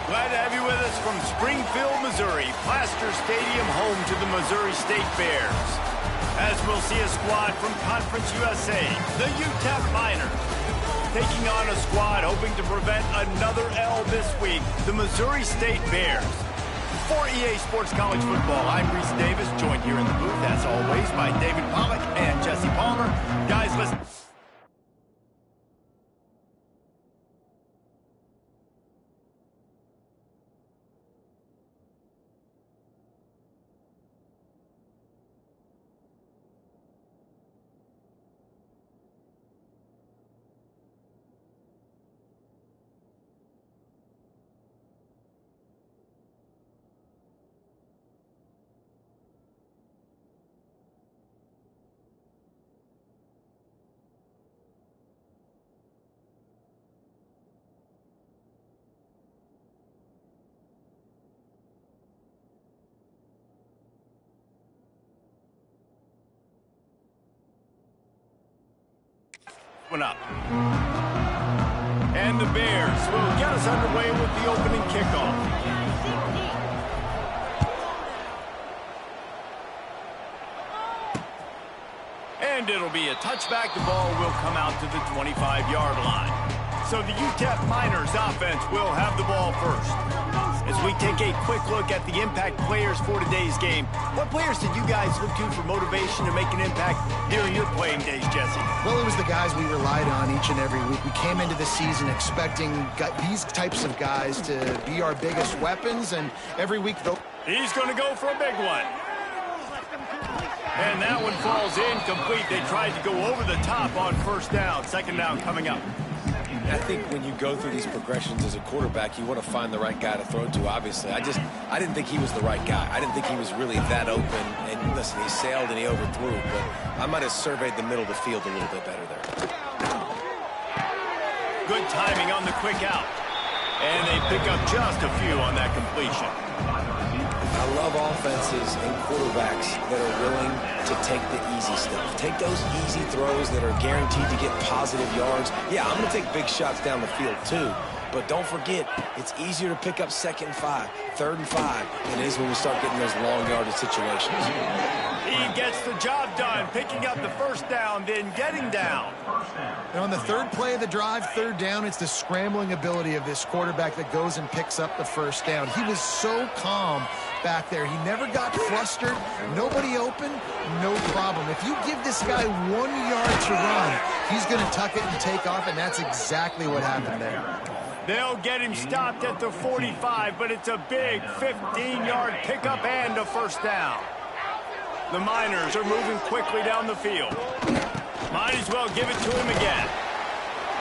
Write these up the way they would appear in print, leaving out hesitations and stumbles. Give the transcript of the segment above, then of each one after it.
Glad to have you with us from Springfield, Missouri, Plaster Stadium, home to the Missouri State Bears. As we'll see a squad from Conference USA, the UTEP Miners, taking on a squad hoping to prevent another L this week, the Missouri State Bears. For EA Sports College Football, I'm Reese Davis, joined here in the booth, as always, by David Pollack and Jesse Palmer. Guys, listen. One up. And the Bears will get us underway with the opening kickoff. And it'll be a touchback. The ball will come out to the 25-yard line. So the UTEP Miners offense will have the ball first. As we take a quick look at the impact players for today's game, what players did you guys look to for motivation to make an impact during your playing days, Jesse? Well, it was the guys we relied on each and every week. We came into the season expecting these types of guys to be our biggest weapons, and every week they'll... He's going to go for a big one. And that one falls incomplete. They tried to go over the top on first down. Second down coming up. I think when you go through these progressions as a quarterback, you want to find the right guy to throw to, obviously. I didn't think he was the right guy. I didn't think he was really that open. And listen, he sailed and he overthrew, but I might have surveyed the middle of the field a little bit better there. Good timing on the quick out. And they pick up just a few on that completion. I love offenses and quarterbacks that are willing to take the easy stuff. Take those easy throws that are guaranteed to get positive yards. Yeah, I'm going to take big shots down the field too. But don't forget, it's easier to pick up 2nd and 5, 3rd and 5 than it is when we start getting those long yardage situations. He gets the job done, picking up the first down, then getting down. And on the third play of the drive, 3rd down, it's the scrambling ability of this quarterback that goes and picks up the first down. He was so calm back there. He never got flustered. Nobody open, no problem. If you give this guy 1 yard to run, he's going to tuck it and take off, and that's exactly what happened there. They'll get him stopped at the 45, but it's a big 15-yard pickup and a first down. The Miners are moving quickly down the field. Might as well give it to him again.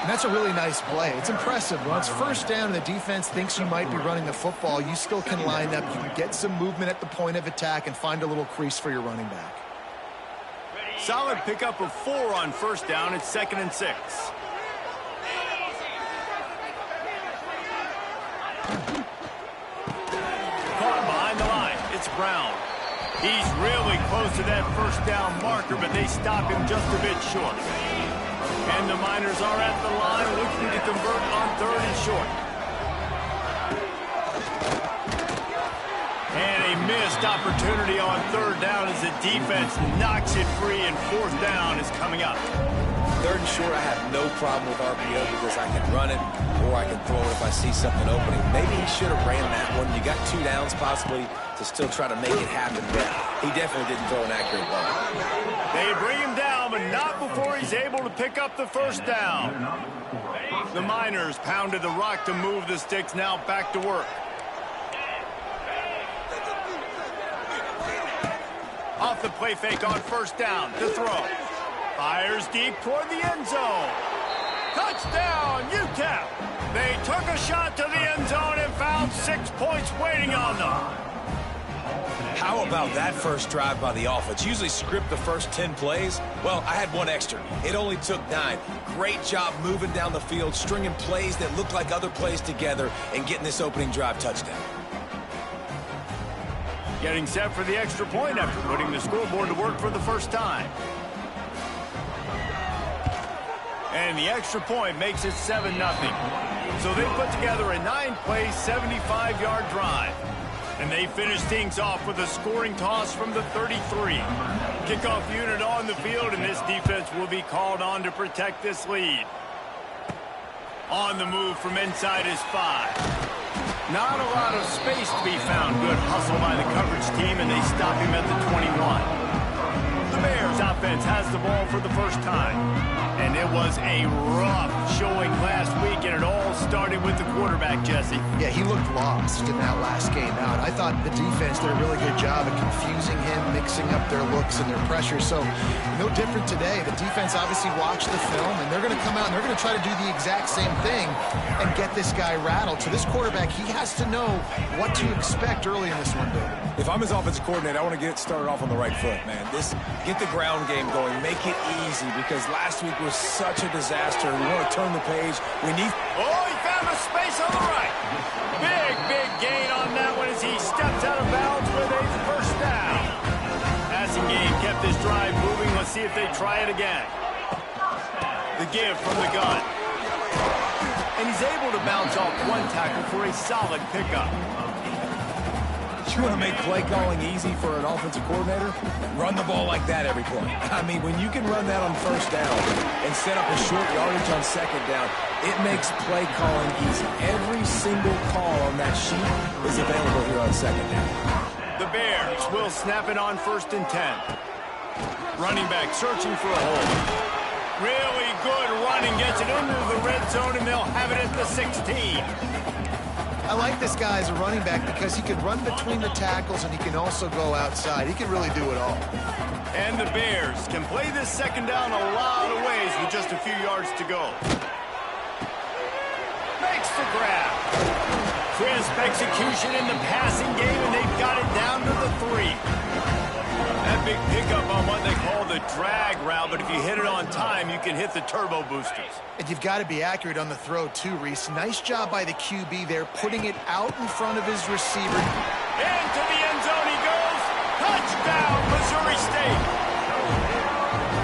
And that's a really nice play. It's impressive. When it's first down and the defense thinks you might be running the football, you still can line up. You can get some movement at the point of attack and find a little crease for your running back. Solid pickup of 4 on first down. It's 2nd and 6. Caught behind the line. It's Brown. He's really close to that first down marker, but they stop him just a bit short. And the Miners are at the line looking to convert on 3rd and short. And a missed opportunity on 3rd down as the defense knocks it free, and 4th down is coming up. 3rd and short, I have no problem with RPO because I can run it or I can throw it if I see something opening. Maybe he should have ran that one. You got 2 downs possibly to still try to make it happen, but he definitely didn't throw an accurate ball. They bring him down, but not before he's able to pick up the first down. The Miners pounded the rock to move the sticks, now back to work. Off the play fake on first down, to throw. Fires deep toward the end zone. Touchdown, UTEP! They took a shot to the end zone and found 6 points waiting on them. How about that first drive by the offense? Usually script the first 10 plays. Well, I had 1 extra. It only took 9. Great job moving down the field, stringing plays that look like other plays together, and getting this opening drive touchdown. Getting set for the extra point after putting the scoreboard to work for the first time. And the extra point makes it 7-0. So they put together a 9-play, 75-yard drive. And they finish things off with a scoring toss from the 33. Kickoff unit on the field, and this defense will be called on to protect this lead. On the move from inside his 5. Not a lot of space to be found. Good hustle by the coverage team, and they stop him at the 21. The Bears offense has the ball for the first time. And it was a rough showing last week, and it all started with the quarterback, Jesse. Yeah, he looked lost in that last game out. I thought the defense did a really good job of confusing him, mixing up their looks and their pressure. So no different today. The defense obviously watched the film, and they're going to come out and they're going to try to do the exact same thing and get this guy rattled. So this quarterback, he has to know what to expect early in this one, Bill. If I'm his offensive coordinator, I want to get started off on the right foot, man. Get the ground game going. Make it easy, because last week was such a disaster. We want to turn the page. We need... Oh, he found a space on the right. Big gain on that one as he steps out of bounds with a first down. Passing game kept this drive moving. Let's see if they try it again. The give from the gun. And he's able to bounce off one tackle for a solid pickup. You want to make play calling easy for an offensive coordinator? Run the ball like that every play. I mean, when you can run that on first down and set up a short yardage on second down, it makes play calling easy. Every single call on that sheet is available here on second down. The Bears will snap it on 1st and 10. Running back searching for a hole. Really good running, gets it into the red zone, and they'll have it at the 16. I like this guy as a running back because he can run between the tackles and he can also go outside. He can really do it all. And the Bears can play this second down a lot of ways with just a few yards to go. Makes the grab. Crisp execution in the passing game, and they've got it down to the 3. That big pickup on what they call the drag route, but if you hit it on time, you can hit the turbo boosters. And you've got to be accurate on the throw, too, Reese. Nice job by the QB there, putting it out in front of his receiver. Into the end zone he goes. Touchdown, Missouri State.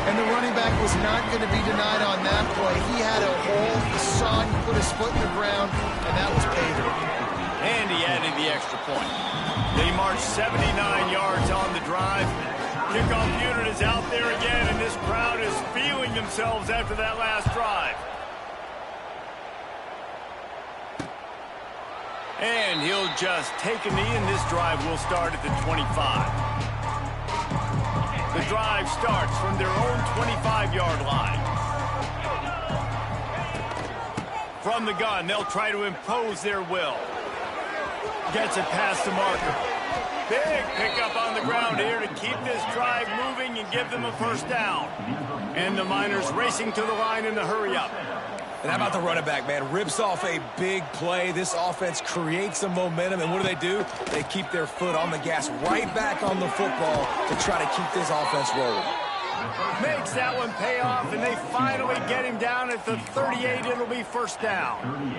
And the running back was not going to be denied on that play. He had a hole. He saw it. He put his foot in the ground, and that was payday. And he added the extra point. They marched 79 yards on the drive. Kickoff unit is out there again, and this crowd is feeling themselves after that last drive. And he'll just take a knee, and this drive will start at the 25. The drive starts from their own 25-yard line. From the gun, they'll try to impose their will. Gets it past the marker. Big pickup on the ground here to keep this drive moving and give them a first down. And the Miners racing to the line in the hurry-up. And how about the running back, man? Rips off a big play. This offense creates some momentum, and what do? They keep their foot on the gas, right back on the football to try to keep this offense rolling. Makes that one pay off, and they finally get him down at the 38. It'll be first down.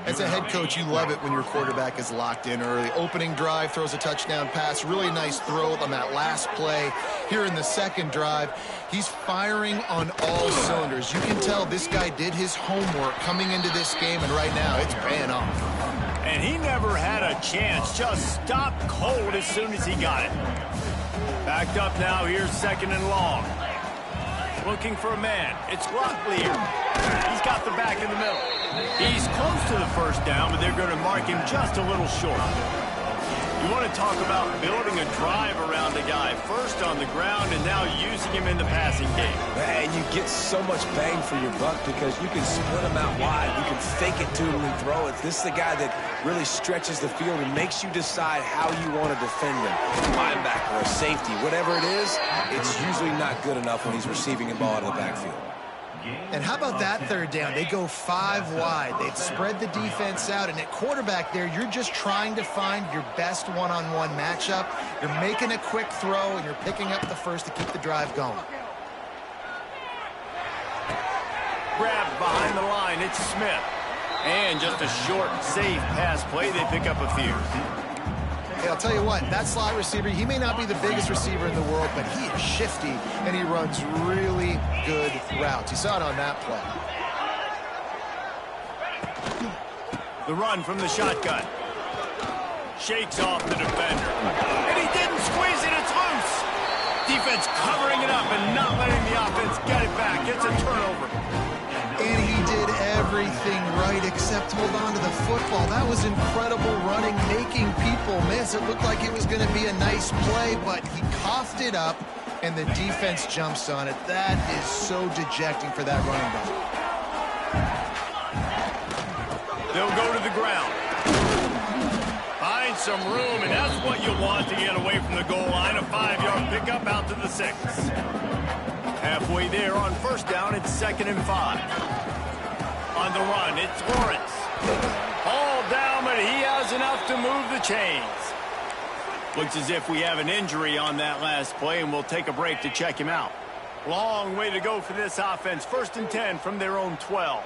As a head coach, you love it when your quarterback is locked in early. Opening drive, throws a touchdown pass. Really nice throw on that last play. Here in the second drive, he's firing on all cylinders. You can tell this guy did his homework coming into this game, and right now it's paying off. And he never had a chance. Just stopped cold as soon as he got it. Backed up now. Here's 2nd and long. Looking for a man. It's Locklear. He's got the back in the middle. He's close to the first down, but they're going to mark him just a little short. You want to talk about building a drive around a guy. First on the ground and now using him in the passing game. And you get so much bang for your buck because you can split him out wide. You can fake it to him and throw it. This is the guy that really stretches the field and makes you decide how you want to defend him. Linebacker or safety, whatever it is, it's usually not good enough when he's receiving the ball out of the backfield. And how about that third down? They go 5 wide. They've spread the defense out. And at quarterback there, you're just trying to find your best one-on-one matchup. You're making a quick throw, and you're picking up the first to keep the drive going. Grabbed behind the line, it's Smith. And just a short, safe pass play. They pick up a few. Hey, I'll tell you what, that slot receiver, he may not be the biggest receiver in the world, but he is shifty, and he runs really good routes. You saw it on that play. The run from the shotgun. Shakes off the defender. And he didn't squeeze it. It's loose. Defense covering it up and not letting the offense get it back. It's a turnover. And he did everything right except hold on to the football. That was incredible running, making people miss. It looked like it was going to be a nice play, but he coughed it up, and the defense jumps on it. That is so dejecting for that running back. They'll go to the ground. Find some room, and that's what you want to get away from the goal line. A 5-yard pickup out to the 6. Halfway there on first down, it's 2nd and 5. On the run, it's Lawrence. All down, but he has enough to move the chains. Looks as if we have an injury on that last play, and we'll take a break to check him out. Long way to go for this offense. 1st and 10 from their own 12.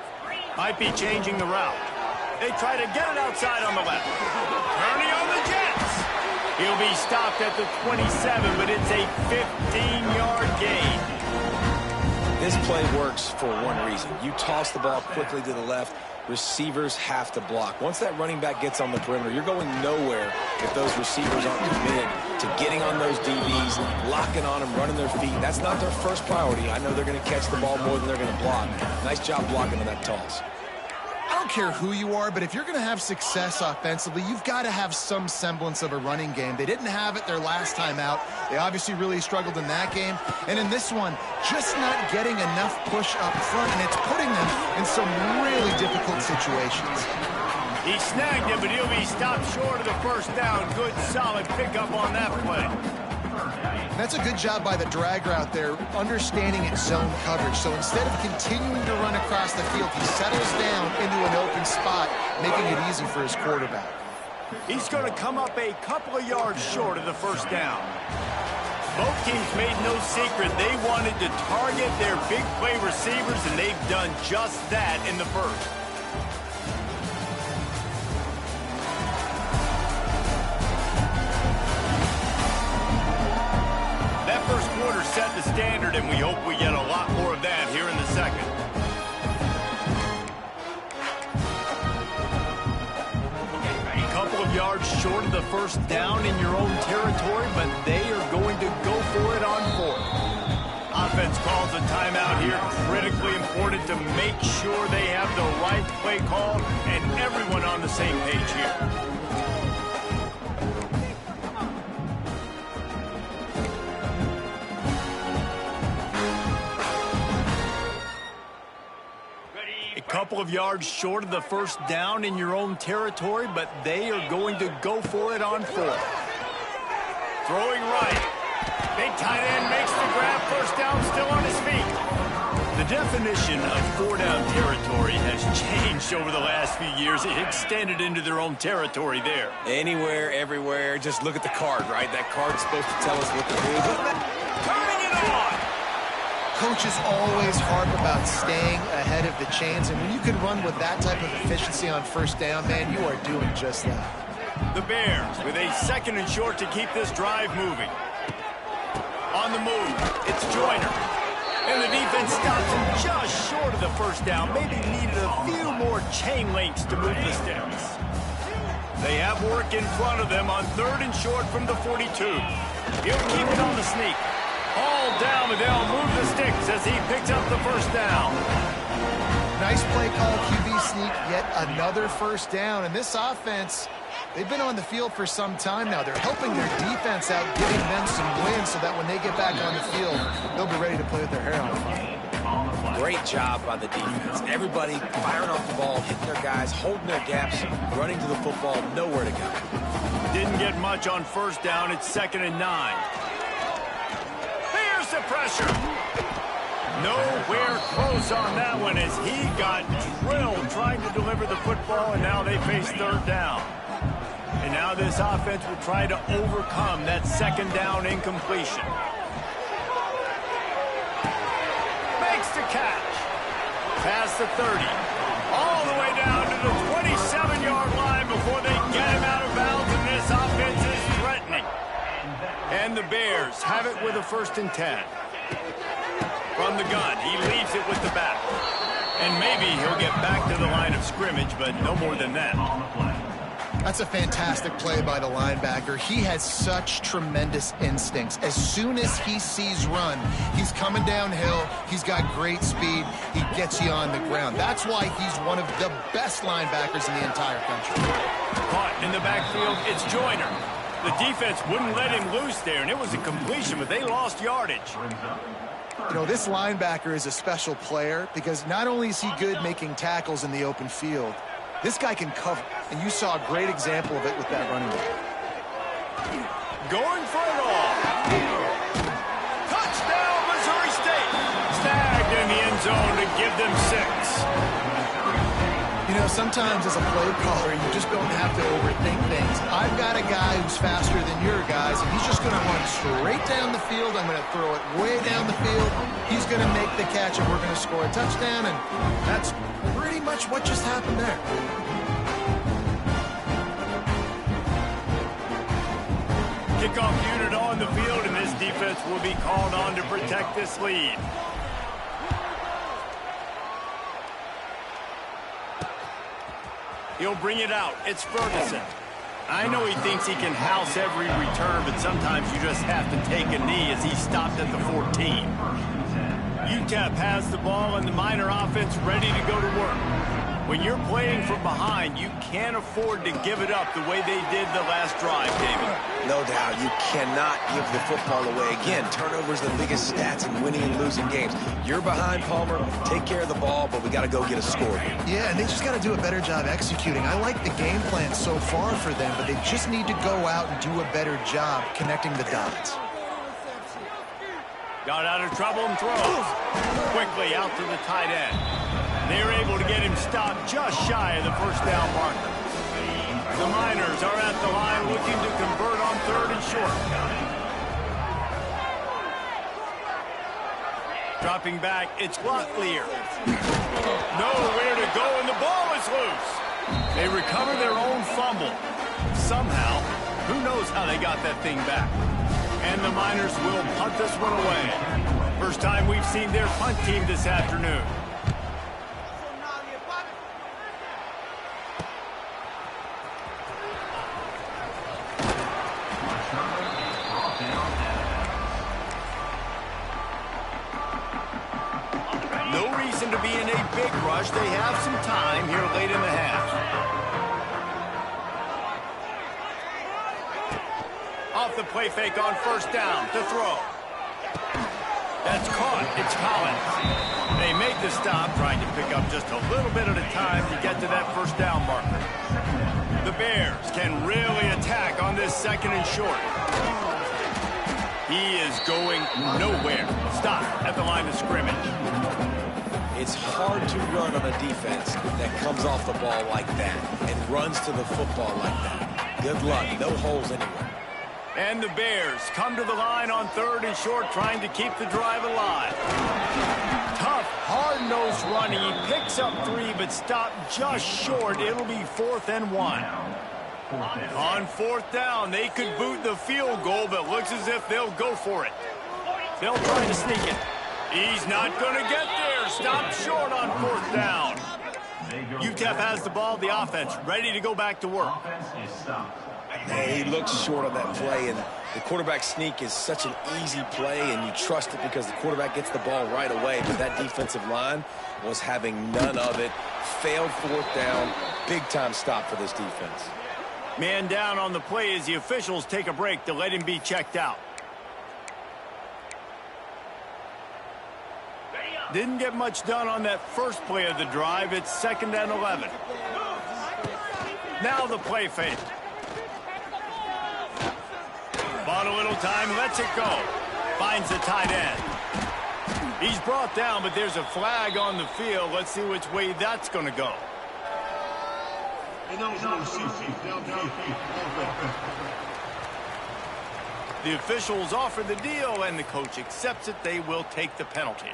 Might be changing the route. They try to get it outside on the left. Turning on the Jets. He'll be stopped at the 27, but it's a 15-yard gain. This play works for one reason. You toss the ball quickly to the left, receivers have to block. Once that running back gets on the perimeter, you're going nowhere if those receivers aren't committed to getting on those DBs, locking on them, running their feet. That's not their first priority. I know they're going to catch the ball more than they're going to block. Nice job blocking on that toss. I don't care who you are, but if you're going to have success offensively, you've got to have some semblance of a running game. They didn't have it their last time out. They obviously really struggled in that game. And in this one, just not getting enough push up front, and it's putting them in some really difficult situations. He snagged it, but he'll be stopped short of the first down. Good, solid pickup on that play. That's a good job by the drag route there, understanding its zone coverage. So instead of continuing to run across the field, he settles down into an open spot, making it easy for his quarterback. He's going to come up a couple of yards short of the first down. Both teams made no secret they wanted to target their big play receivers, and they've done just that in the first. That first quarter set the standard, and we hope we get a lot more of that here in the second. A couple of yards short of the first down in your own territory, but they are going to go for it on 4th. Offense calls a timeout here. Critically important to make sure they have the right play call and everyone on the same page here. Couple of yards short of the first down in your own territory, but they are going to go for it on 4th. Throwing right. Big tight end makes the grab. First down, still on his feet. The definition of 4-down territory has changed over the last few years. It extended into their own territory there. Anywhere, everywhere. Just look at the card, right? That card's supposed to tell us what to do. Turning it on. Coaches always harp about staying ahead of the chains, and when you can run with that type of efficiency on first down, man, you are doing just that. The Bears with a 2nd and short to keep this drive moving. On the move, it's Joyner. And the defense stops him just short of the first down. Maybe needed a few more chain links to move the sticks. They have work in front of them on 3rd and short from the 42. He'll keep it on the sneak. All down, but they'll move the sticks as he picks up the first down. Nice play call, QB sneak, yet another first down. And this offense, they've been on the field for some time now. They're helping their defense out, giving them some wins so that when they get back on the field, they'll be ready to play with their hair on fire. Great job by the defense. Everybody firing off the ball, hitting their guys, holding their gaps, running to the football, nowhere to go. Didn't get much on first down. It's 2nd and 9. The pressure. Nowhere close on that one as he got drilled trying to deliver the football, and now they face 3rd down. And now this offense will try to overcome that 2nd down incompletion. Makes the catch. Past the 30. All the way down to the 27-yard line before they get him out of bounds, and this offense is threatening. And the Bears have it with a 1st and 10. From the gun, he leaves it with the back. And maybe he'll get back to the line of scrimmage, but no more than that. That's a fantastic play by the linebacker. He has such tremendous instincts. As soon as he sees run, he's coming downhill. He's got great speed. He gets you on the ground. That's why he's one of the best linebackers in the entire country. Caught in the backfield, it's Joyner. The defense wouldn't let him loose there, and it was a completion, but they lost yardage. You know, this linebacker is a special player because not only is he good making tackles in the open field, this guy can cover, and you saw a great example of it with that running back. Going for it all. Touchdown, Missouri State. Snagged in the end zone to give them 6. You know, sometimes as a play caller, you just don't have to overthink things. I've got a guy who's faster than your guys, and he's just going to run straight down the field. I'm going to throw it way down the field. He's going to make the catch, and we're going to score a touchdown, and that's pretty much what just happened there. Kickoff unit on the field, and this defense will be called on to protect this lead. He'll bring it out. It's Ferguson. I know he thinks he can house every return, but sometimes you just have to take a knee as he stopped at the 14. UTEP has the ball and the Miner offense ready to go to work. When you're playing from behind, you can't afford to give it up the way they did the last drive, David. No doubt. You cannot give the football away. Again, turnovers are the biggest stats in winning and losing games. You're behind, Palmer. Take care of the ball, but we got to go get a score here. Yeah, and they just got to do a better job executing. I like the game plan so far for them, but they just need to go out and do a better job connecting the dots. Got out of trouble and throws. Quickly out to the tight end. They're able to get him stopped just shy of the first down marker. The Miners are at the line looking to convert on 3rd and short. Dropping back, it's Locklear. Nowhere to go, and the ball is loose. They recover their own fumble. Somehow, who knows how they got that thing back. And the Miners will punt this one away. First time we've seen their punt team this afternoon. No reason to be in a big rush. They have some time here late in the half. Off the play fake on 1st down to throw. That's caught. It's Collins. They make the stop, trying to pick up just a little bit at a time to get to that 1st down marker. The Bears can really attack on this 2nd and short. He is going nowhere. Stop at the line of scrimmage. It's hard to run on a defense that comes off the ball like that and runs to the football like that. Good luck. No holes anywhere. And the Bears come to the line on 3rd and short, trying to keep the drive alive. Tough, hard-nosed running. He picks up 3, but stopped just short. It'll be 4th and 1. On 4th down, they could boot the field goal, but looks as if they'll go for it. They'll try to sneak it. He's not going to get there. Stopped short on 4th down. UTEP has the ball, the offense, ready to go back to work. He looks short on that play, and the quarterback sneak is such an easy play, and you trust it because the quarterback gets the ball right away, but that defensive line was having none of it. Failed 4th down. Big-time stop for this defense. Man down on the play as the officials take a break to let him be checked out. Didn't get much done on that first play of the drive. It's 2nd and 11. Now the play fake. Bought a little time, lets it go. Finds the tight end. He's brought down, but there's a flag on the field. Let's see which way that's going to go. The officials offer the deal, and the coach accepts it. They will take the penalty.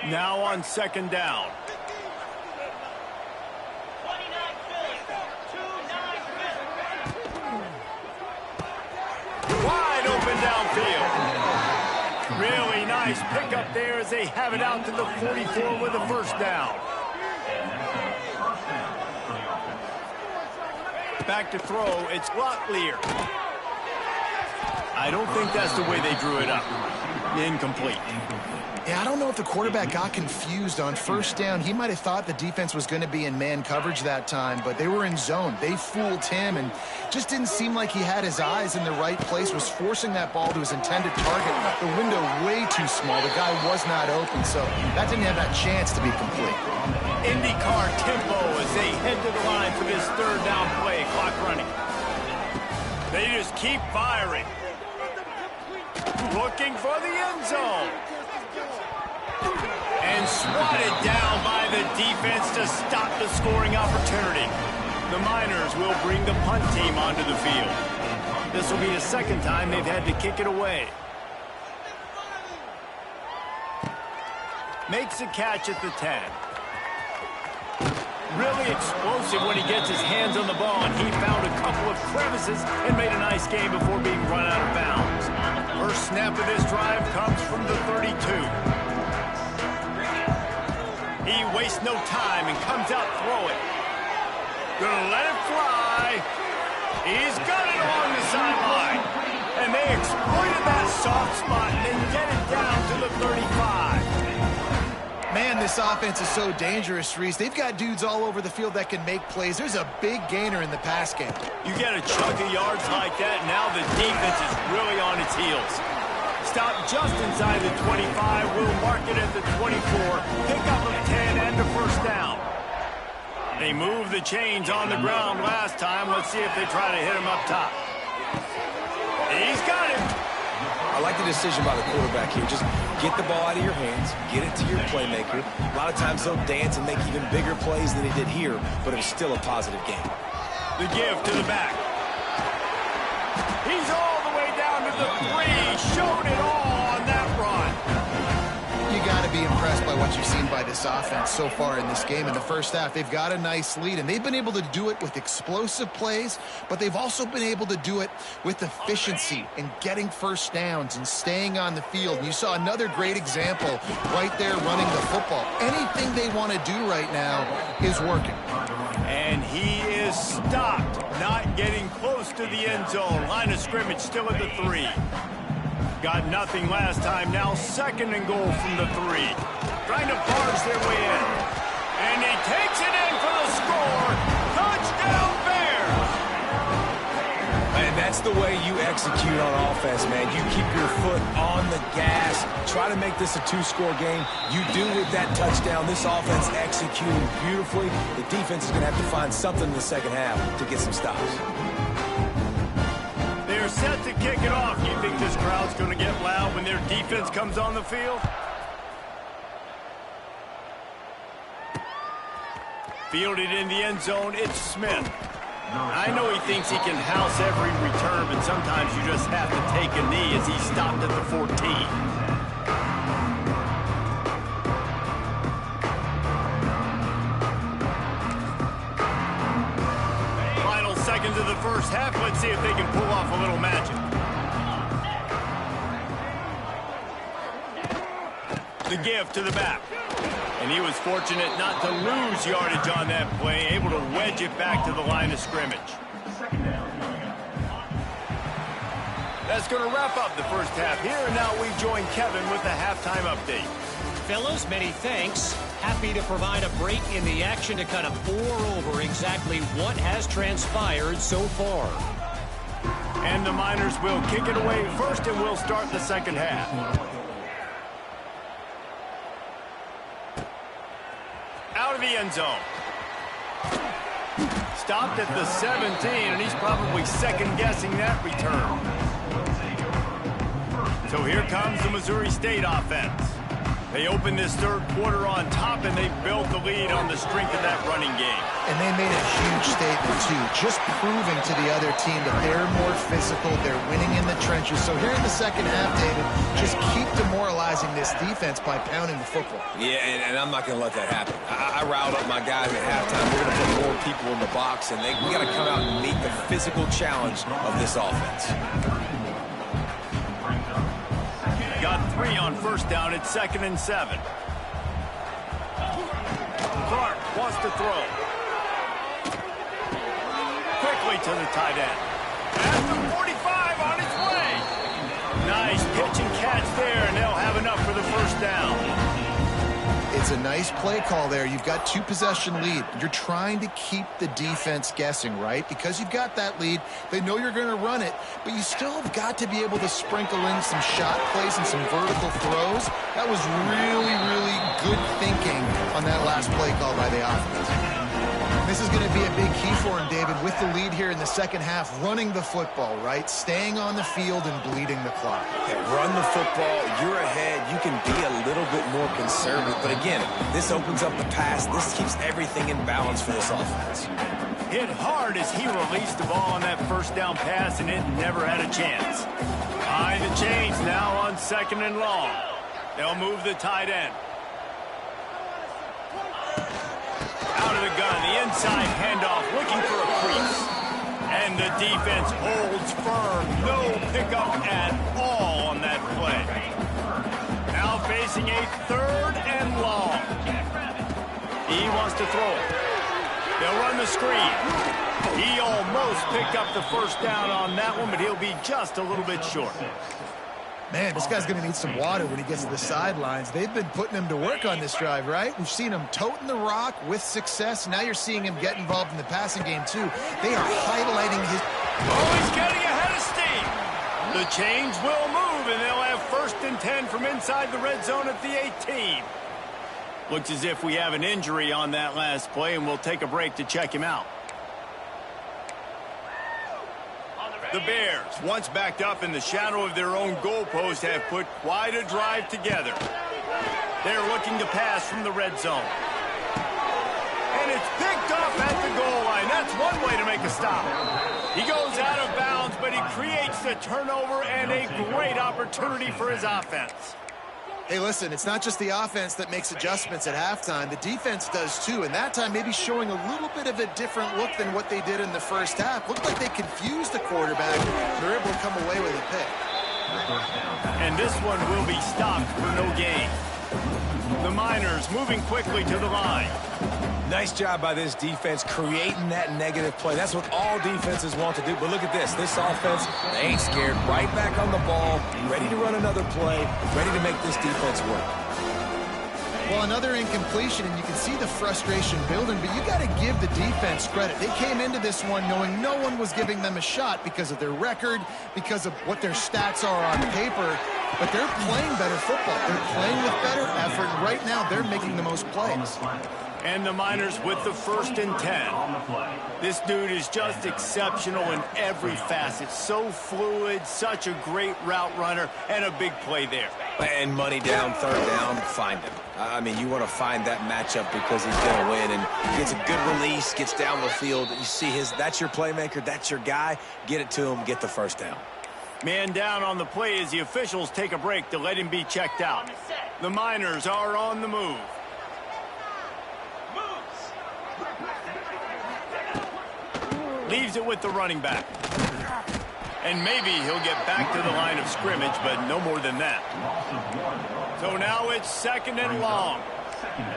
Now on 2nd down. Wide open downfield. Really nice Nice pickup there as they have it out to the 44 with a first down. Back to throw, it's Locklear. I don't think that's the way they drew it up. Incomplete. Yeah, I don't know if the quarterback got confused on first down. He might have thought the defense was going to be in man coverage that time, but they were in zone. They fooled him and just didn't seem like he had his eyes in the right place, was forcing that ball to his intended target. The window way too small. The guy was not open, so that didn't have that chance to be complete. IndyCar tempo as they head to the line for this third down play. Clock running. They just keep firing. Looking for the end zone. And swatted down by the defense to stop the scoring opportunity. The Miners will bring the punt team onto the field. This will be the second time they've had to kick it away. Makes a catch at the 10. Really explosive when he gets his hands on the ball, and he found a couple of crevices and made a nice game before being run out of bounds. First snap of this drive comes from the 32. He wastes no time and comes out throwing. Gonna let it fly. He's got it along the sideline. And they exploited that soft spot and then get it down to the 35. Man, this offense is so dangerous, Reese. They've got dudes all over the field that can make plays. There's a big gainer in the pass game. You get a chunk of yards like that, now the defense is really on its heels. Stop just inside the 25. We'll mark it at the 24. Pick up of 10 and a first down. They moved the chains on the ground last time. Let's see if they try to hit him up top. He's got him. I like the decision by the quarterback here. Just get the ball out of your hands, get it to your playmaker. A lot of times he'll dance and make even bigger plays than he did here, but it was still a positive game. The give to the back. He's all the way down to the 3. Showed it all on that run. You got to be impressed by what you've seen by this offense so far in this game. In the first half, they've got a nice lead, and they've been able to do it with explosive plays, but they've also been able to do it with efficiency and getting first downs and staying on the field. And you saw another great example right there running the football. Anything they want to do right now is working. And he is stopped, not getting close to the end zone. Line of scrimmage still at the 3. Got nothing last time. Now second and goal from the 3. Trying to barge their way in. And he takes it in for the score. Touchdown Bears! And that's the way you execute on offense, man. You keep your foot on the gas. Try to make this a 2-score game. You do with that touchdown. This offense executing beautifully. The defense is going to have to find something in the second half to get some stops. They're set to kick it off. You think this crowd's going to get loud when their defense comes on the field? Fielded in the end zone, it's Smith. I know he thinks he can house every return, but sometimes you just have to take a knee as he stopped at the 14. Final seconds of the first half. Let's see if they can pull off a little magic. The give to the back. And he was fortunate not to lose yardage on that play, able to wedge it back to the line of scrimmage. That's going to wrap up the first half here, and now we join Kevin with the halftime update. Fellas, many thanks. Happy to provide a break in the action to kind of bore over exactly what has transpired so far. And the Miners will kick it away first, and we'll start the second half. Out of the end zone. Stopped at the 17, and he's probably second-guessing that return. So here comes the Missouri State offense. They opened this third quarter on top, and they built the lead on the strength of that running game. And they made a huge statement, too, just proving to the other team that they're more physical, they're winning in the trenches. So here in the second half, David, just keep demoralizing this defense by pounding the football. Yeah, and I'm not going to let that happen. I riled up my guys at halftime. We're going to put more people in the box, and we got to come out and meet the physical challenge of this offense. Got 3 free on first down at 2nd and 7. Clark wants to throw. Quickly to the tight end. At the 45 on its way. Nice pitch and catch there, and they'll have enough for the first down. It's a nice play call there. You've got 2-possession lead. You're trying to keep the defense guessing, right? Because you've got that lead, they know you're going to run it, but you still have got to be able to sprinkle in some shot plays and some vertical throws. That was really, really good thinking on that last play call by the offense. This is going to be a big key for him, David, with the lead here in the second half, running the football, right? Staying on the field and bleeding the clock. Okay, run the football, you're ahead, you can be a little bit more conservative. But again, this opens up the pass. This keeps everything in balance for this offense. Hit hard as he released the ball on that first down pass, and it never had a chance. Behind the chains now on 2nd and long. They'll move the tight end. Out of the gun, the inside handoff, looking for a crease. And the defense holds firm. No pickup at all on that play. Now facing a 3rd and long. He wants to throw it. They'll run the screen. He almost picked up the first down on that one, but he'll be just a little bit short. Man, this guy's going to need some water when he gets to the sidelines. They've been putting him to work on this drive, right? We've seen him toting the rock with success. Now you're seeing him get involved in the passing game, too. They are highlighting his... Oh, he's getting ahead of steam. The chains will move, and they'll have 1st and 10 from inside the red zone at the 18. Looks as if we have an injury on that last play, and we'll take a break to check him out. The Bears, once backed up in the shadow of their own goalpost, have put quite a drive together. They're looking to pass from the red zone. And it's picked off at the goal line. That's one way to make a stop. He goes out of bounds, but he creates the turnover and a great opportunity for his offense. Hey, listen, it's not just the offense that makes adjustments at halftime. The defense does, too, and that time maybe showing a little bit of a different look than what they did in the first half. Looked like they confused the quarterback. They're able to come away with a pick. And this one will be stopped for no gain. The Miners moving quickly to the line. Nice job by this defense creating that negative play. That's what all defenses want to do. But look at this. This offense, they ain't scared. Right back on the ball, ready to run another play, ready to make this defense work. Well, another incompletion, and you can see the frustration building, but you got to give the defense credit. They came into this one knowing no one was giving them a shot because of their record, because of what their stats are on paper, but they're playing better football. They're playing with better effort, and right now they're making the most plays. And the Miners with the 1st and 10. This dude is just exceptional in every facet. So fluid, such a great route runner, and a big play there. And money down, 3rd down, find him. I mean, you want to find that matchup because he's going to win. And he gets a good release, gets down the field. You see that's your playmaker, that's your guy. Get it to him, get the first down. Man down on the play as the officials take a break to let him be checked out. The Miners are on the move. Leaves it with the running back. And maybe he'll get back to the line of scrimmage, but no more than that. So now it's 2nd and long.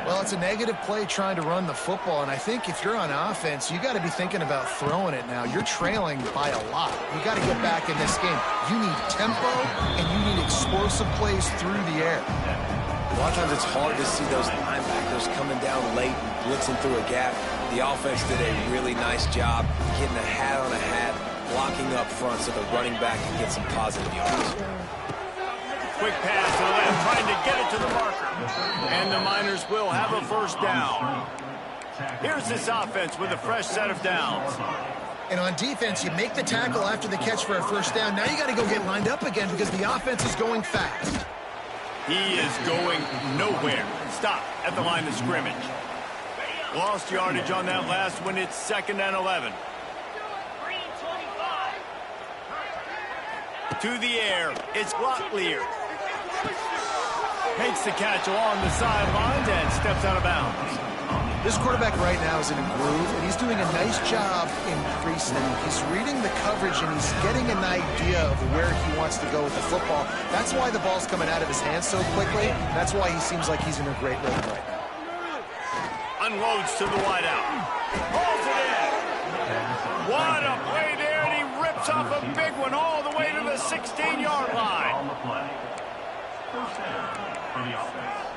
Well, it's a negative play trying to run the football, and I think if you're on offense, you got to be thinking about throwing it now. You're trailing by a lot. You got to get back in this game. You need tempo, and you need explosive plays through the air. A lot of times it's hard to see those linebackers coming down late and blitzing through a gap. The offense did a really nice job getting a hat on a hat, blocking up front so the running back can get some positive yards. Quick pass to the left, trying to get it to the marker. And the Miners will have a first down. Here's this offense with a fresh set of downs. And on defense, you make the tackle after the catch for a first down. Now you got to go get lined up again because the offense is going fast. He is going nowhere. Stop at the line of scrimmage. Lost yardage on that last one. It's 2nd and 11. To the air. It's Locklear. Makes the catch along the sidelines and steps out of bounds. This quarterback right now is in a groove, and he's doing a nice job in pre-snap. He's reading the coverage, and he's getting an idea of where he wants to go with the football. That's why the ball's coming out of his hands so quickly. That's why he seems like he's in a great rhythm right now. Unloads to the wideout. Pulls it in. What a play there, and he rips off a big one all the way to the 16-yard line. On the play. First down for the offense.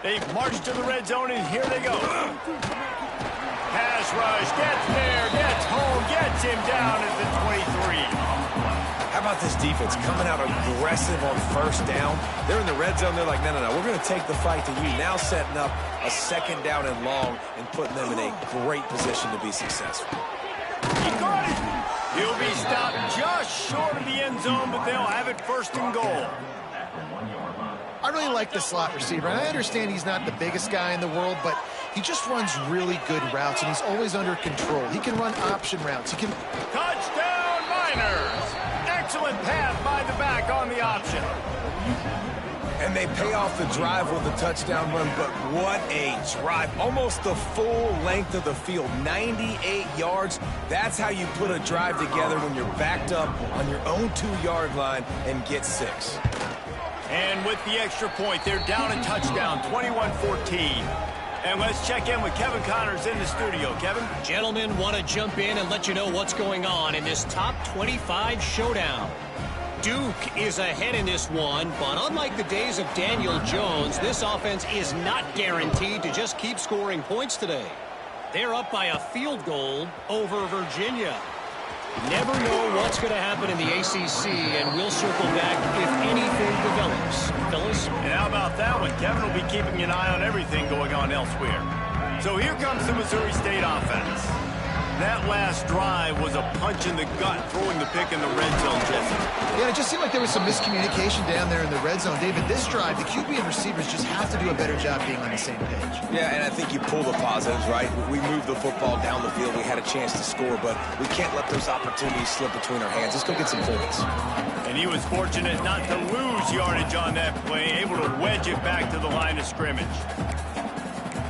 They've marched to the red zone, and here they go. Pass rush, gets there, gets home, gets him down at the 23. How about this defense coming out aggressive on first down? They're in the red zone. They're like, no, we're going to take the fight to you. Now setting up a second down and long and putting them in a great position to be successful. He got it. He'll be stopped just short of the end zone, but they'll have it first and goal. I really like the slot receiver, and I understand he's not the biggest guy in the world, but he just runs really good routes, and he's always under control. He can run option routes. He can... Touchdown, Miners! Excellent pass by the back on the option. And they pay off the drive with a touchdown run, but what a drive. Almost the full length of the field, 98 yards. That's how you put a drive together when you're backed up on your own 2-yard line and get 6. And with the extra point, they're down a touchdown, 21-14. And let's check in with Kevin Connors in the studio. Kevin? Gentlemen, want to jump in and let you know what's going on in this top 25 showdown. Duke is ahead in this one, but unlike the days of Daniel Jones, this offense is not guaranteed to just keep scoring points today. They're up by a field goal over Virginia. Never know what's going to happen in the ACC, and we'll circle back if anything develops. Fellas? And how about that one? Kevin will be keeping an eye on everything going on elsewhere. So here comes the Missouri State offense. That last drive was a punch in the gut, throwing the pick in the red zone, Jesse. Yeah, it just seemed like there was some miscommunication down there in the red zone. David, this drive, the QB and receivers just have to do a better job being on the same page. Yeah, and I think you pull the positives, right? We moved the football down the field. We had a chance to score, but we can't let those opportunities slip between our hands. Let's go get some points. And he was fortunate not to lose yardage on that play, able to wedge it back to the line of scrimmage.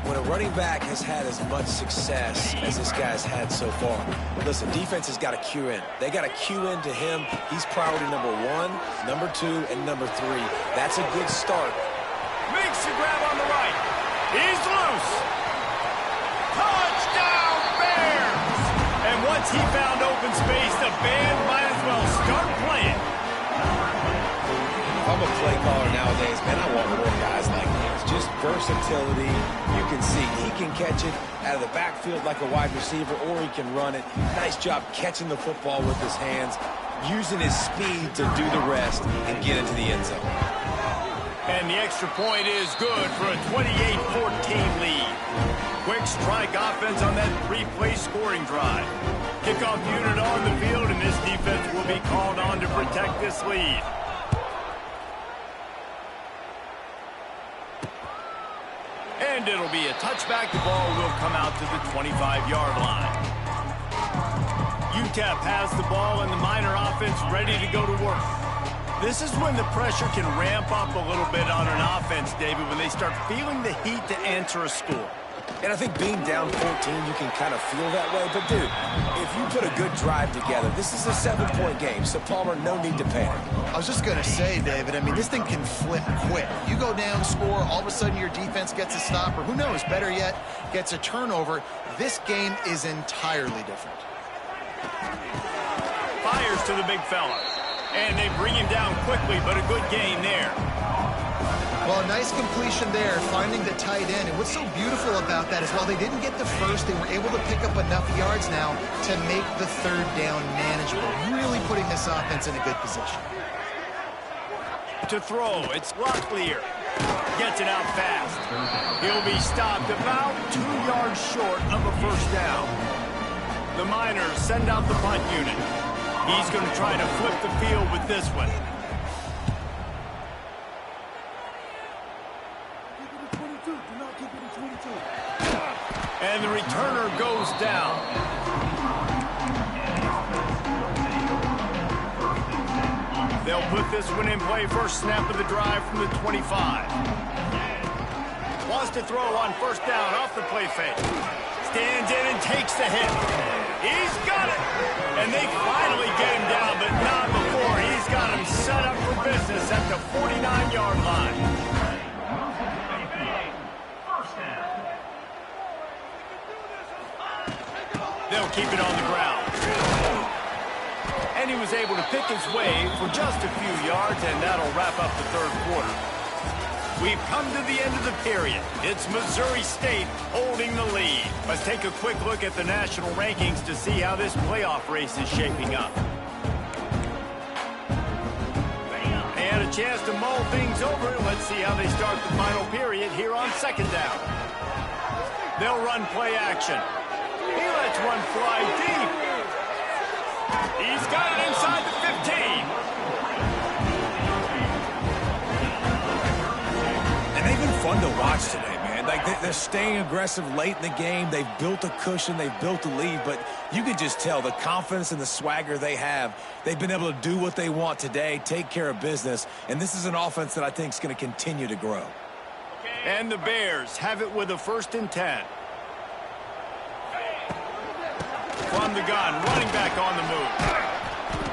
When a running back has had as much success as this guy's had so far, listen, defense has got to cue in. They got to cue in to him. He's priority number 1, number 2, and number 3. That's a good start. Makes the grab on the right. He's loose. Touchdown, Bears! And once he found open space, the band might as well start playing. If I'm a play caller nowadays, man, I want more guys like this. Just versatility. You can see he can catch it out of the backfield like a wide receiver, or he can run it. Nice job catching the football with his hands, using his speed to do the rest and get into the end zone. And the extra point is good for a 28-14 lead. Quick strike offense on that 3-play scoring drive. Kickoff unit on the field, and this defense will be called on to protect this lead. And it'll be a touchback. The ball will come out to the 25-yard line. UTEP has the ball, and the Miner offense ready to go to work. This is when the pressure can ramp up a little bit on an offense, David, when they start feeling the heat to answer a score. And I think being down 14, you can kind of feel that way. But, dude, if you put a good drive together, this is a 7-point game. So, Palmer, no need to panic. I was just going to say, David, I mean, this thing can flip quick. You go down, score, all of a sudden your defense gets a stop, or who knows, better yet, gets a turnover. This game is entirely different. Fires to the big fella. And they bring him down quickly, but a good gain there. Well, a nice completion there, finding the tight end. And what's so beautiful about that is while they didn't get the first, they were able to pick up enough yards now to make the third down manageable, really putting this offense in a good position. To throw, it's Locklear. Gets it out fast. He'll be stopped about 2 yards short of a first down. The Miners send out the punt unit. He's going to try to flip the field with this one. And the returner goes down. They'll put this one in play. First snap of the drive from the 25. Wants to throw on first down off the play fake. Stands in and takes the hit. He's got it. And they finally get him down, but not before. He's got him set up for business at the 49-yard line. They'll keep it on the ground. And he was able to pick his way for just a few yards, and that'll wrap up the third quarter. We've come to the end of the period. It's Missouri State holding the lead. Let's take a quick look at the national rankings to see how this playoff race is shaping up. They had a chance to mull things over. Let's see how they start the final period here on second down. They'll run play action. He lets one fly deep. He's got it inside the 15. They've been fun to watch today, man. Like, they're staying aggressive late in the game. They've built a cushion. They've built a lead. But you can just tell the confidence and the swagger they have. They've been able to do what they want today, take care of business. And this is an offense that I think is going to continue to grow. And the Bears have it with a 1st and 10. From the gun, running back on the move.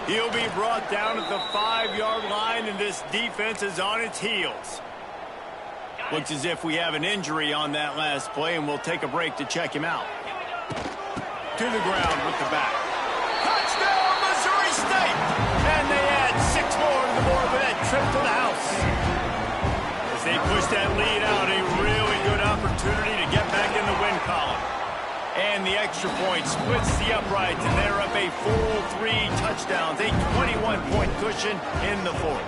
He'll be brought down at the 5-yard line, and this defense is on its heels. Looks as if we have an injury on that last play, and we'll take a break to check him out. To the ground with the back. Touchdown, Missouri State! And they add 6 more to the board with that trip to the house. As they push that lead out, a really good opportunity to get back in the win column. And the extra point splits the uprights, and they're up a full 3 touchdowns, a 21-point cushion in the fourth.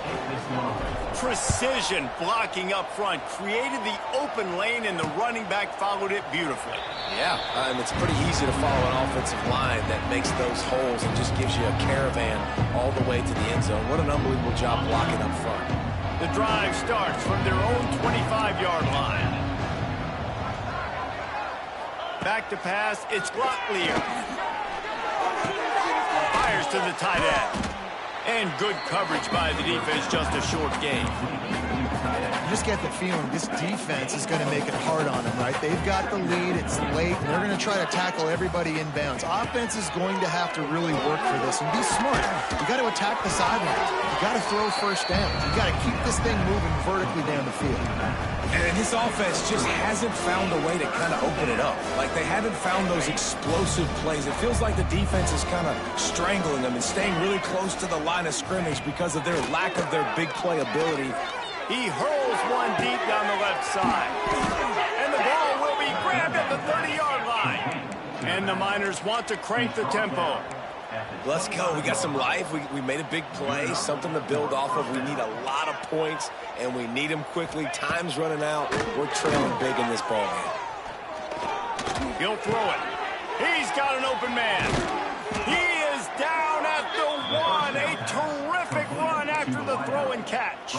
Precision blocking up front created the open lane, and the running back followed it beautifully. Yeah, and it's pretty easy to follow an offensive line that makes those holes and just gives you a caravan all the way to the end zone. What an unbelievable job blocking up front. The drive starts from their own 25-yard line. Back to pass, it's Glocklier. Fires to the tight end. And good coverage by the defense, just a short gain. You just get the feeling this defense is going to make it hard on them, right? They've got the lead, it's late, and they're going to try to tackle everybody inbounds. Offense is going to have to really work for this and be smart. You got to attack the sidelines. You got to throw first downs. You got to keep this thing moving vertically down the field. And his offense just hasn't found a way to kind of open it up. Like, they haven't found those explosive plays. It feels like the defense is kind of strangling them and staying really close to the line of scrimmage because of their lack of their big play ability. He hurls one deep down the left side. And the ball will be grabbed at the 30-yard line. And the Miners want to crank the tempo. Let's go. We got some life. We made a big play, something to build off of. We need a lot of points, and we need them quickly. Time's running out. We're trailing big in this ball game. He'll throw it. He's got an open man. He is down at the 1. A terrific run after the throw and catch.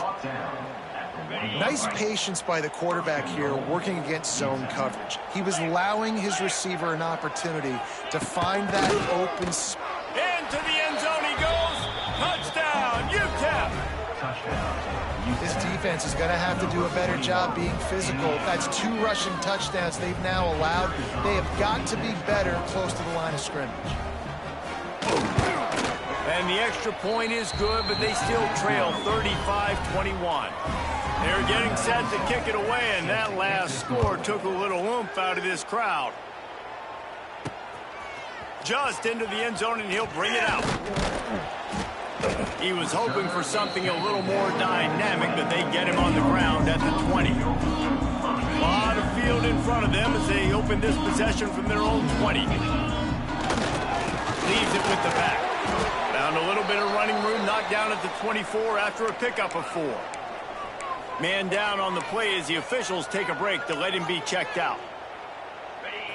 Nice patience by the quarterback here working against zone coverage. He was allowing his receiver an opportunity to find that open space. Into the end zone he goes. Touchdown, UTEP. This defense is going to have to do a better job being physical. That's 2 rushing touchdowns they've now allowed. They have got to be better close to the line of scrimmage. And the extra point is good, but they still trail 35-21. They're getting set to kick it away, and that last score took a little oomph out of this crowd. Just into the end zone, and he'll bring it out. He was hoping for something a little more dynamic, but they get him on the ground at the 20. A lot of field in front of them as they open this possession from their own 20. Leaves it with the back. Found a little bit of running room, knocked down at the 24 after a pickup of 4. Man down on the play as the officials take a break to let him be checked out.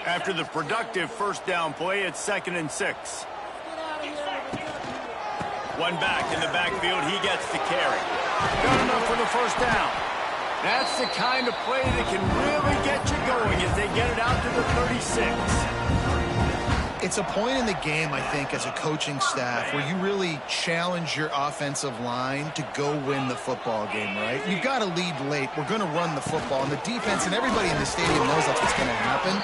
After the productive first down play, it's 2nd and 6. One back in the backfield, he gets the carry. Got enough for the first down. That's the kind of play that can really get you going as they get it out to the 36. It's a point in the game, I think, as a coaching staff where you really challenge your offensive line to go win the football game, right? You've got to lead late. We're going to run the football. And the defense and everybody in the stadium knows that's what's going to happen.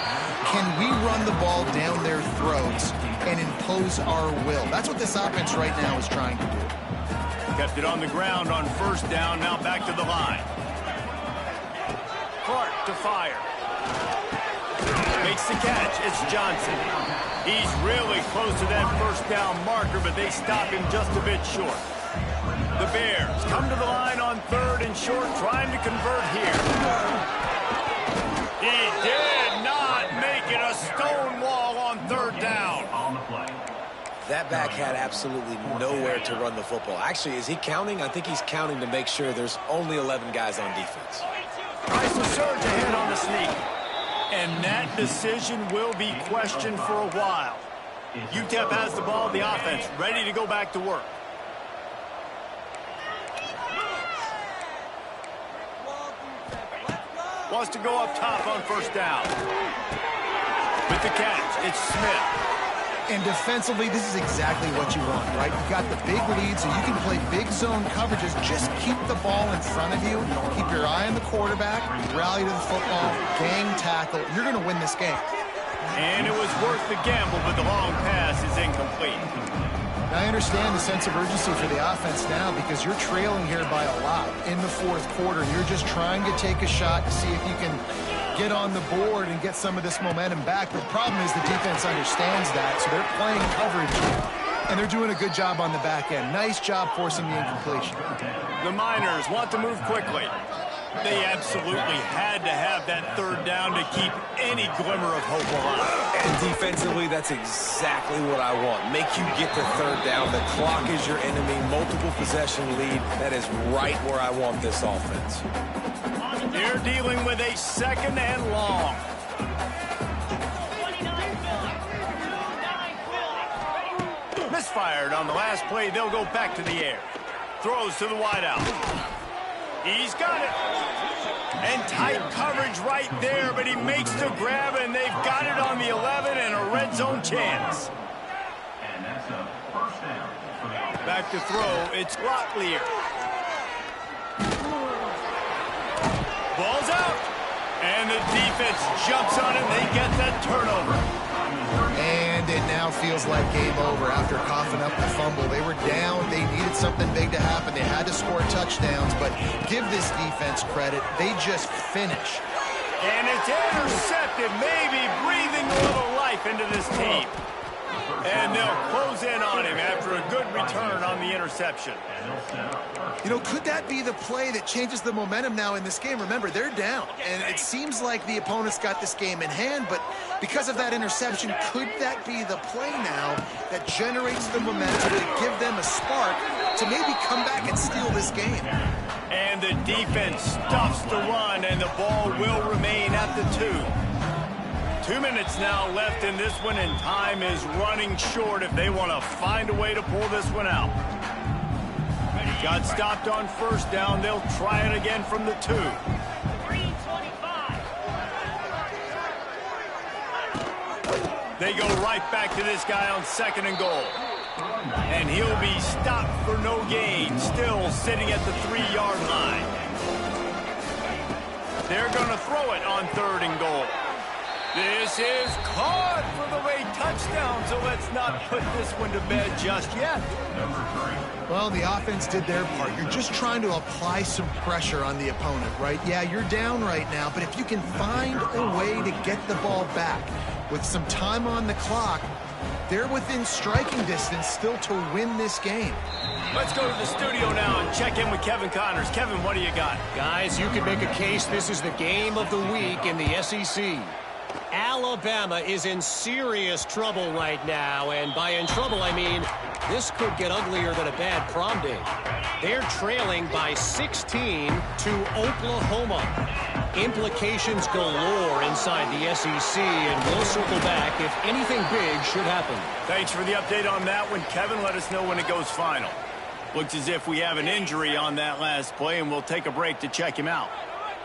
Can we run the ball down their throats and impose our will? That's what this offense right now is trying to do. Kept it on the ground on first down. Now back to the line. Clark to fire. Makes the catch. It's Johnson. He's really close to that first down marker, but they stop him just a bit short. The Bears come to the line on third and short, trying to convert here. He did not make it. A stone wall on third down. That back had absolutely nowhere to run the football. Actually, is he counting? I think he's counting to make sure there's only 11 guys on defense. Tries to surge ahead on the sneak. And that decision will be questioned for a while. UTEP has the ball, the offense ready to go back to work. Wants to go up top on first down. With the catch, it's Smith. And defensively, this is exactly what you want, right? You've got the big lead, so you can play big zone coverages. Just keep the ball in front of you. Keep your eye on the quarterback. Rally to the football. Gang tackle. You're going to win this game. And it was worth the gamble, but the long pass is incomplete. Now, I understand the sense of urgency for the offense now because you're trailing here by a lot in the fourth quarter. You're just trying to take a shot to see if you can get on the board and get some of this momentum back. The problem is the defense understands that, so they're playing coverage, and they're doing a good job on the back end. Nice job forcing the incompletion. The Miners want to move quickly. They absolutely had to have that third down to keep any glimmer of hope alive. And defensively, that's exactly what I want. Make you get the third down. The clock is your enemy. Multiple possession lead. That is right where I want this offense. They're dealing with a second and long. Misfired on the last play. They'll go back to the air. Throws to the wideout. He's got it. And tight coverage right there, but he makes the grab, and they've got it on the 11 and a red zone chance. And that's a first down for the offense. Back to throw. It's Locklear. Ball's out. And the defense jumps on it. They get that turnover. And it now feels like game over after coughing up the fumble. They were down. They needed something big to happen. They had to score touchdowns, but give this defense credit. They just finish. And it's intercepted, maybe breathing a little life into this team. And they'll close in on him after a good return on the interception. You know, could that be the play that changes the momentum now in this game? Remember, they're down, and it seems like the opponent's got this game in hand, but because of that interception, could that be the play now that generates the momentum to give them a spark to maybe come back and steal this game? And the defense stuffs the run, and the ball will remain at the 2. 2 minutes now left in this one, and time is running short if they want to find a way to pull this one out. Got stopped on first down. They'll try it again from the 2. They go right back to this guy on second and goal. And he'll be stopped for no gain, still sitting at the 3-yard line. They're going to throw it on third and goal. This is caught for the late touchdown, so let's not put this one to bed just yet. Well, the offense did their part. You're just trying to apply some pressure on the opponent, right? Yeah, you're down right now, but if you can find a way to get the ball back with some time on the clock, they're within striking distance still to win this game. Let's go to the studio now and check in with Kevin Connors. Kevin, what do you got? Guys, you can make a case this is the game of the week in the SEC. Alabama is in serious trouble right now, and by in trouble, I mean this could get uglier than a bad prom date. They're trailing by 16 to Oklahoma. Implications galore inside the SEC, and we'll circle back if anything big should happen. Thanks for the update on that one, Kevin. Let us know when it goes final. Looks as if we have an injury on that last play, and we'll take a break to check him out.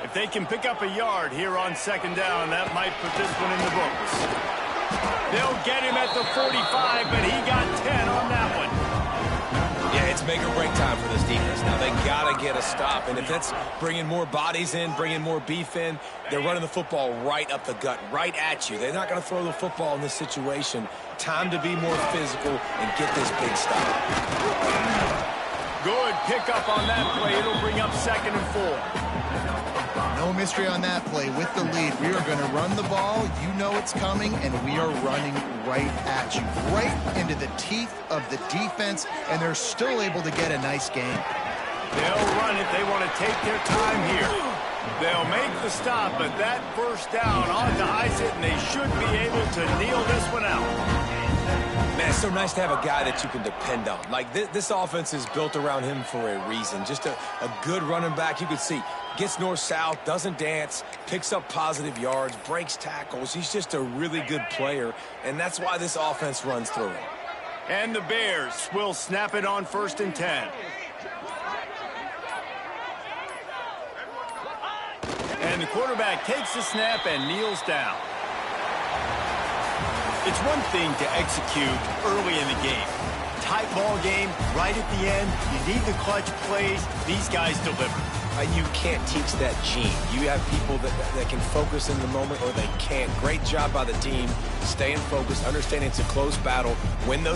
If they can pick up a yard here on second down, that might put this one in the books. They'll get him at the 45, but he got 10 on that one. Yeah, it's make or break time for this defense. Now they got to get a stop, and if that's bringing more bodies in, bringing more beef in, they're running the football right up the gut, right at you. They're not going to throw the football in this situation. Time to be more physical and get this big stop. Good pickup on that play. It'll bring up 2nd and 4. No mystery on that play. With the lead, we are going to run the ball. You know it's coming, and we are running right at you, right into the teeth of the defense, and they're still able to get a nice game. They'll run it. They want to take their time here. They'll make the stop, but that first down ought to ice it, and they should be able to kneel this one out. Man, it's so nice to have a guy that you can depend on. Like, this offense is built around him for a reason. Just a good running back. You can see, gets north-south, doesn't dance, picks up positive yards, breaks tackles. He's just a really good player, and that's why this offense runs through him. And the Bears will snap it on 1st and 10. And the quarterback takes the snap and kneels down. It's one thing to execute early in the game. Tight ball game, right at the end. You need the clutch plays. These guys deliver. You can't teach that gene. You have people that can focus in the moment or they can't. Great job by the team, staying focused, understanding it's a close battle, win those